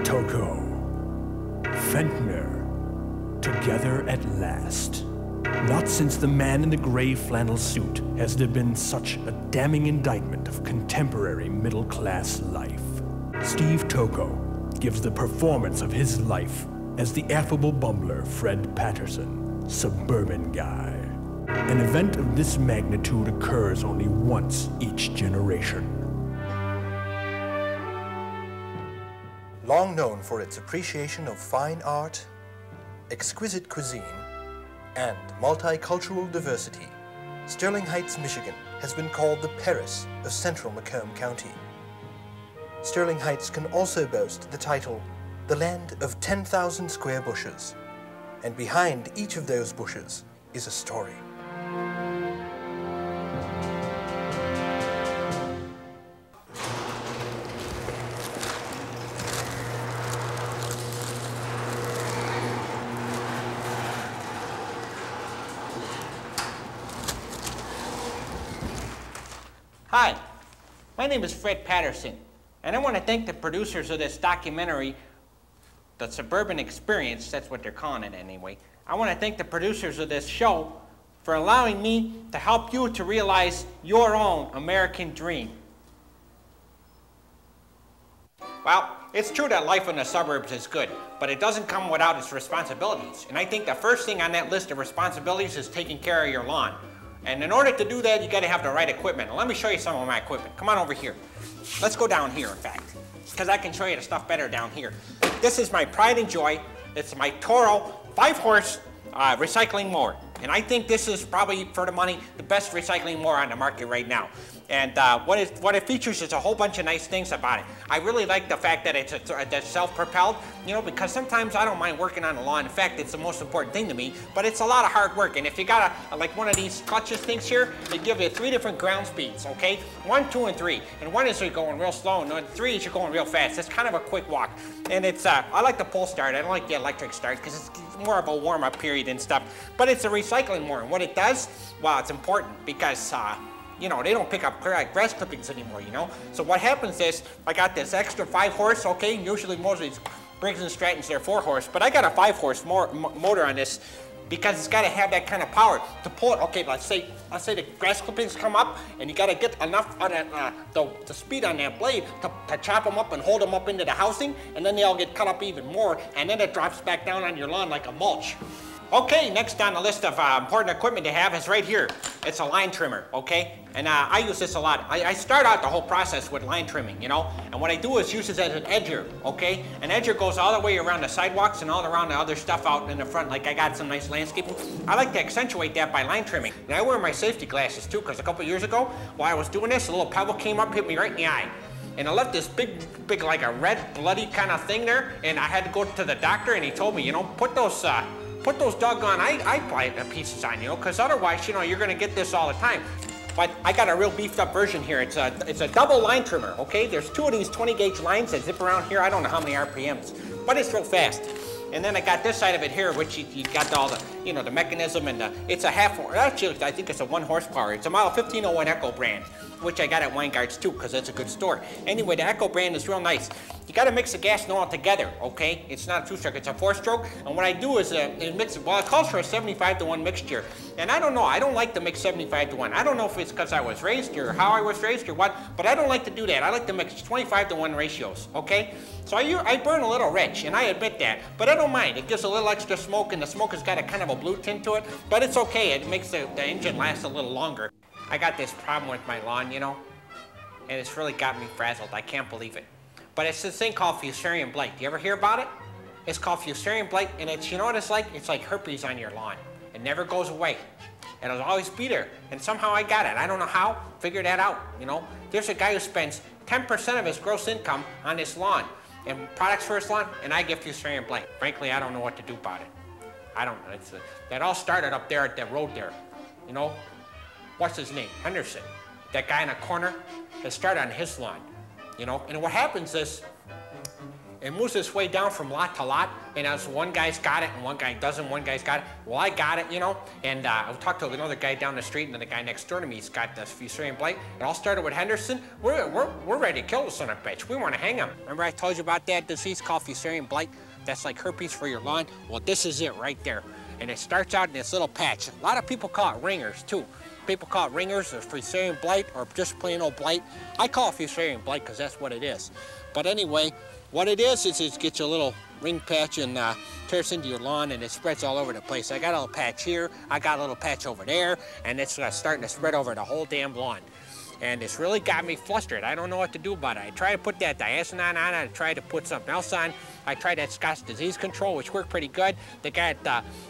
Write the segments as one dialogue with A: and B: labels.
A: Toko, Fentner, together at last. Not since the man in the gray flannel suit has there been such a damning indictment of contemporary middle-class life. Steve Toko gives the performance of his life as the affable bumbler Fred Patterson, suburban guy. An event of this magnitude occurs only once each generation.
B: Long known for its appreciation of fine art, exquisite cuisine, and multicultural diversity, Sterling Heights, Michigan has been called the Paris of Central Macomb County. Sterling Heights can also boast the title, the land of 10,000 square bushes, and behind each of those bushes is a story.
C: Hi, my name is Fred Patterson, and I want to thank the producers of this documentary, The Suburban Experience, that's what they're calling it anyway. I want to thank the producers of this show for allowing me to help you to realize your own American dream. Well, it's true that life in the suburbs is good, but it doesn't come without its responsibilities. And I think the first thing on that list of responsibilities is taking care of your lawn. And in order to do that, you gotta have the right equipment. Now, let me show you some of my equipment. Come on over here. Let's go down here, in fact, because I can show you the stuff better down here. This is my pride and joy. It's my Toro 5-horse recycling mower. And I think this is probably, for the money, the best recycling mower on the market right now. And what it features is a whole bunch of nice things about it. I really like the fact that it's self-propelled, you know, because sometimes I don't mind working on the lawn. In fact, it's the most important thing to me, but it's a lot of hard work. And if you got like one of these clutches things here, they give you 3 different ground speeds, okay? 1, 2, and 3. And 1 is you're going real slow, and 3 is you're going real fast. It's kind of a quick walk. And it's, I like the pull start. I don't like the electric start because it's more of a warm-up period and stuff. But it's a recycling mower. And what it does, well, it's important because, you know, they don't pick up grass clippings anymore, you know? So what happens is, I got this extra 5-horse, okay? Usually most of these Briggs & Strattons, they're 4-horse, but I got a 5-horse motor on this because it's gotta have that kind of power to pull it. Okay, let's say the grass clippings come up and you gotta get enough of that, the speed on that blade to chop them up and hold them up into the housing, and then they all get cut up even more, and then it drops back down on your lawn like a mulch. Okay, next on the list of important equipment to have is right here. It's a line trimmer, okay? And I use this a lot. I start out the whole process with line trimming, you know? And what I do is use it as an edger, okay? An edger goes all the way around the sidewalks and all around the other stuff out in the front, like I got some nice landscaping. I like to accentuate that by line trimming. And I wear my safety glasses too, because a couple years ago, while I was doing this, a little pebble came up, hit me right in the eye. And I left this big, like a red, bloody kind of thing there, and I had to go to the doctor, and he told me, you know, put those doggone eye pieces on, you know, because otherwise, you know, you're gonna get this all the time. But I got a real beefed up version here. It's a double line trimmer, okay? There's 2 of these 20-gauge lines that zip around here. I don't know how many RPMs, but it's real fast. And then I got this side of it here, which you got all the, you know, the mechanism and it's a actually, I think it's a 1 horsepower. It's a model 1501 Echo brand, which I got at Weingart's too, because it's a good store. Anyway, the Echo brand is real nice. You gotta mix the gas and oil together, okay? It's not a 2-stroke, it's a 4-stroke. And what I do is it mixes, well, it calls for a 75-to-1 mixture. And I don't know, I don't like to mix 75-to-1. I don't know if it's because I was raised or how I was raised or what, but I don't like to do that. I like to mix 25-to-1 ratios, okay? So I burn a little rich, and I admit that, but I don't mind. It gives a little extra smoke, and the smoke has got a kind of a blue tint to it, but it's okay. It makes the engine last a little longer. I got this problem with my lawn, you know, and it's really got me frazzled. I can't believe it. But it's this thing called Fusarium blight. Do you ever hear about it? It's called Fusarium blight, and it's, you know what it's like? It's like herpes on your lawn. It never goes away. It'll always be there, and somehow I got it. I don't know how. Figure that out, you know. There's a guy who spends 10% of his gross income on this lawn and products for his lawn, and I get Fusarium blight. Frankly, I don't know what to do about it. I don't know. That all started up there at the road there, you know. What's his name? Henderson. That guy in the corner, it started on his lawn, you know. And what happens is it moves its way down from lot to lot, and as one guy's got it and one guy doesn't, one guy's got it. Well, I got it, you know, and I talked to another guy down the street, and then the guy next door to me, he's got this fusarium blight. It all started with Henderson. We're ready to kill the son of a bitch. We want to hang him. Remember I told you about that disease called fusarium blight? That's like herpes for your lawn. Well, this is it right there. And it starts out in this little patch. A lot of people call it ringers, too. People call it ringers or fusarium blight or just plain old blight. I call it fusarium blight because that's what it is. But anyway, what it is it gets you a little ring patch and tears into your lawn, and it spreads all over the place. I got a little patch here, I got a little patch over there, and it's starting to spread over the whole damn lawn. And it's really got me flustered. I don't know what to do about it. I tried to put that diazinon on, I tried to put something else on. I tried that Scott's disease control, which worked pretty good. The guy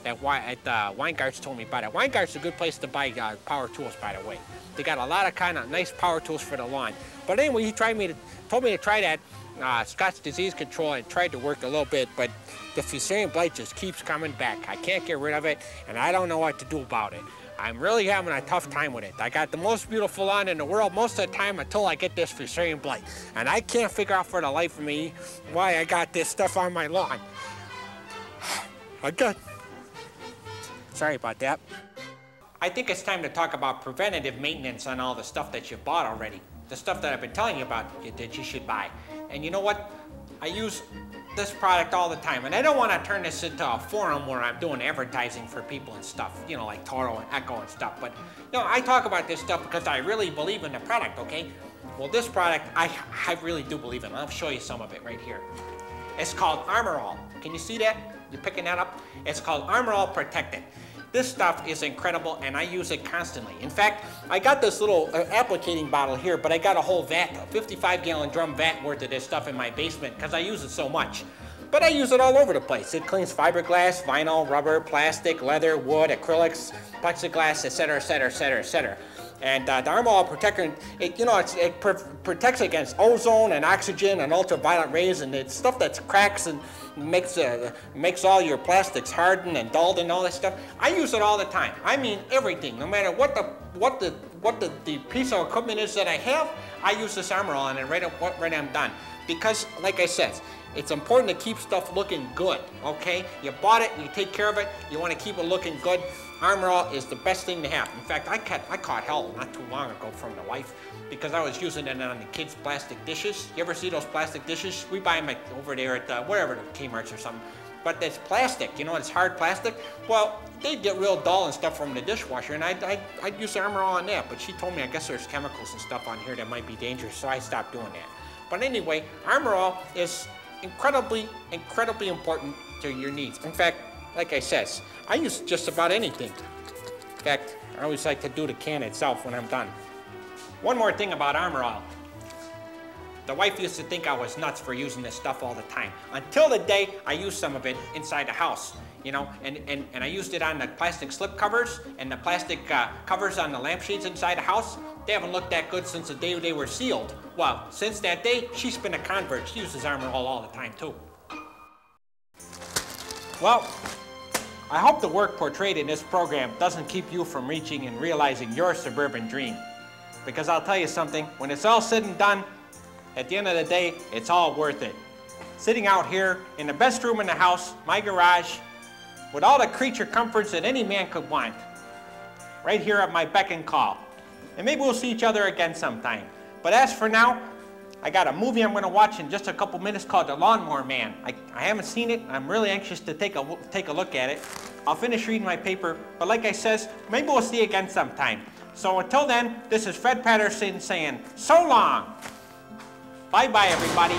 C: at Weingart's told me about it. Weingart's a good place to buy power tools, by the way. They got a lot of kind of nice power tools for the lawn. But anyway, he told me to try that Scott's disease control, and tried to work a little bit, but the fusarium blight just keeps coming back. I can't get rid of it, and I don't know what to do about it. I'm really having a tough time with it. I got the most beautiful lawn in the world most of the time until I get this fusarium blight. And I can't figure out for the life of me why I got this stuff on my lawn. Sorry about that. I think it's time to talk about preventative maintenance on all the stuff that you've bought already. The stuff that I've been telling you about that you should buy. And you know what? I use this product all the time, and I don't want to turn this into a forum where I'm doing advertising for people and stuff, you know, like Toro and Echo and stuff, but you know, I talk about this stuff because I really believe in the product, okay? Well, this product, I really do believe in. I'll show you some of it right here. It's called Armor All. Can you see that? You picking that up? It's called Armor All Protected. This stuff is incredible, and I use it constantly. In fact, I got this little applicating bottle here, but I got a whole vat, a 55-gallon drum vat worth of this stuff in my basement because I use it so much. But I use it all over the place. It cleans fiberglass, vinyl, rubber, plastic, leather, wood, acrylics, plexiglass, etc., etc., etc., etc. And the Armor All Protector, it protects against ozone and oxygen and ultraviolet rays, and it's stuff that cracks and makes all your plastics harden and dulled and all that stuff. I use it all the time. I mean everything, no matter what the piece of equipment is that I have. I use this Armor All and right I'm done. Because, like I said, it's important to keep stuff looking good. Okay, you bought it, you take care of it. You want to keep it looking good. Armor All is the best thing to have. In fact, I caught hell not too long ago from the wife because I was using it on the kids' plastic dishes. You ever see those plastic dishes? We buy them over there at wherever, the Kmart's or something. But it's plastic, you know, it's hard plastic. Well, they get real dull and stuff from the dishwasher, and I'd use Armor All on that. But she told me I guess there's chemicals and stuff on here that might be dangerous, so I stopped doing that. But anyway, Armor All is incredibly, incredibly important to your needs. In fact, like I says, I use just about anything. In fact, I always like to do the can itself when I'm done. One more thing about Armor All. The wife used to think I was nuts for using this stuff all the time, until the day I used some of it inside the house. You know, and I used it on the plastic slip covers and the plastic covers on the lampshades inside the house. They haven't looked that good since the day they were sealed. Well, since that day, she's been a convert. She uses Armor All the time, too. Well, I hope the work portrayed in this program doesn't keep you from reaching and realizing your suburban dream. Because I'll tell you something, when it's all said and done, at the end of the day, it's all worth it. Sitting out here in the best room in the house, my garage, with all the creature comforts that any man could want, right here at my beck and call. And maybe we'll see each other again sometime. But as for now, I got a movie I'm going to watch in just a couple minutes called The Lawnmower Man. I haven't seen it. I'm really anxious to take a look at it. I'll finish reading my paper, but like I says, maybe we'll see you again sometime. So until then, this is Fred Patterson saying so long. Bye-bye, everybody.